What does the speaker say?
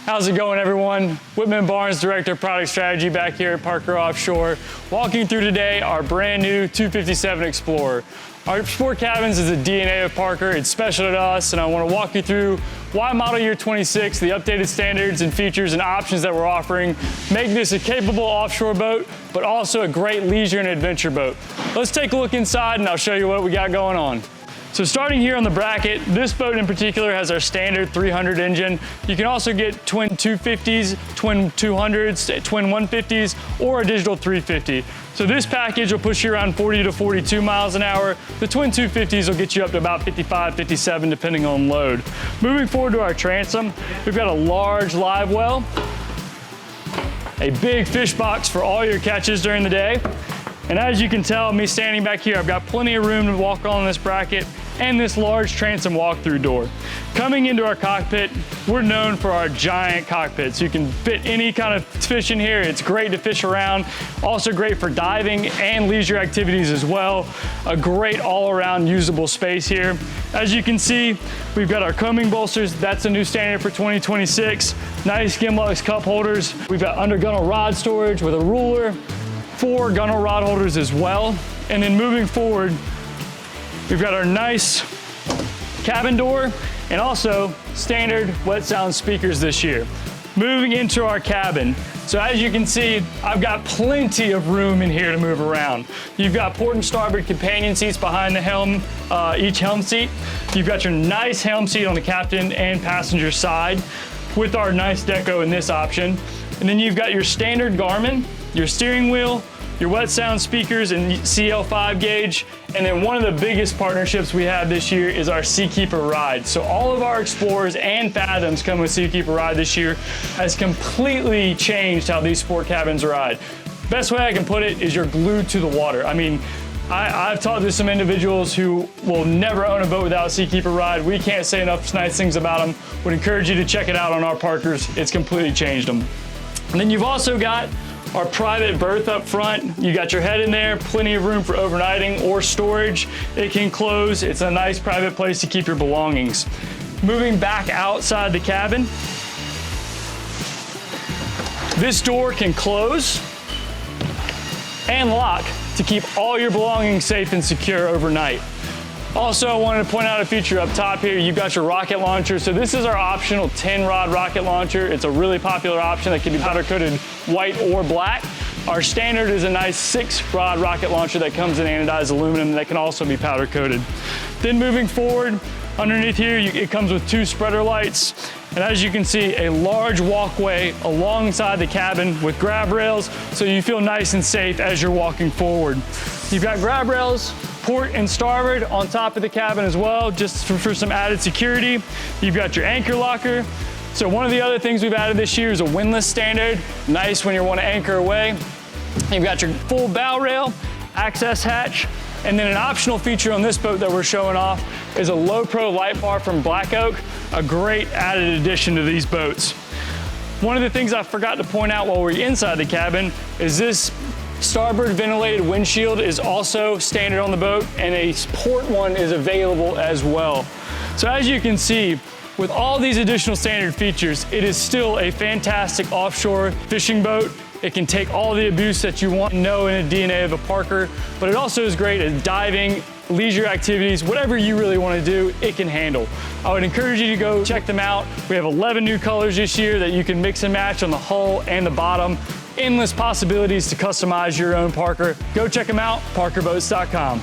How's it going, everyone? Whitman Barnes, Director of Product Strategy back here at Parker Offshore, walking through today our brand new 257 Explorer. Our sport cabins is the DNA of Parker. It's special to us, and I want to walk you through why model year 26, the updated standards and features and options that we're offering make this a capable offshore boat, but also a great leisure and adventure boat. Let's take a look inside and I'll show you what we got going on. So starting here on the bracket, this boat in particular has our standard 300 engine. You can also get twin 250s, twin 200s, twin 150s, or a digital 350. So this package will push you around 40 to 42 miles an hour. The twin 250s will get you up to about 55, 57, depending on load. Moving forward to our transom, we've got a large live well, a big fish box for all your catches during the day. And as you can tell, me standing back here, I've got plenty of room to walk on this bracket and this large transom walk-through door. Coming into our cockpit, we're known for our giant cockpits. You can fit any kind of fish in here. It's great to fish around. Also great for diving and leisure activities as well. A great all-around usable space here. As you can see, we've got our combing bolsters. That's a new standard for 2026. Nice Skimlux cup holders. We've got under-gunnel rod storage with a ruler, 4 gunnel rod holders as well. And then moving forward, we've got our nice cabin door and also standard wet sound speakers this year. Moving into our cabin. So as you can see, I've got plenty of room in here to move around. You've got port and starboard companion seats behind the helm, each helm seat. You've got your nice helm seat on the captain and passenger side with our nice deco in this option. And then you've got your standard Garmin, your steering wheel, your wet sound speakers and CL5 gauge. And then one of the biggest partnerships we have this year is our Seakeeper ride. So all of our Explorers and Fathoms come with Seakeeper ride this year. Has completely changed how these sport cabins ride. Best way I can put it is you're glued to the water. I mean, I've talked to some individuals who will never own a boat without Seakeeper ride. We can't say enough nice things about them. Would encourage you to check it out on our Parkers. It's completely changed them. And then you've also got our private berth up front. You got your head in there, plenty of room for overnighting or storage. It can close. It's a nice private place to keep your belongings. Moving back outside the cabin, this door can close and lock to keep all your belongings safe and secure overnight. Also, I wanted to point out a feature up top here. You've got your rocket launcher. So this is our optional 10-rod rocket launcher. It's a really popular option that can be powder coated white or black. Our standard is a nice 6-rod rocket launcher that comes in anodized aluminum that can also be powder coated. Then moving forward, underneath here, it comes with 2 spreader lights. And as you can see, a large walkway alongside the cabin with grab rails, so you feel nice and safe as you're walking forward. You've got grab rails, port and starboard on top of the cabin as well, just for some added security. You've got your anchor locker. So one of the other things we've added this year is a windlass standard. Nice when you want to anchor away. You've got your full bow rail, access hatch, and then an optional feature on this boat that we're showing off is a low pro light bar from Black Oak, a great added addition to these boats. One of the things I forgot to point out while we're inside the cabin is this starboard ventilated windshield is also standard on the boat, and a port one is available as well. So as you can see, with all these additional standard features, it is still a fantastic offshore fishing boat. It can take all the abuse that you want to know in a DNA of a Parker, but it also is great at diving, leisure activities, whatever you really want to do, it can handle. I would encourage you to go check them out. We have 11 new colors this year that you can mix and match on the hull and the bottom. Endless possibilities to customize your own Parker. Go check them out, parkerboats.com.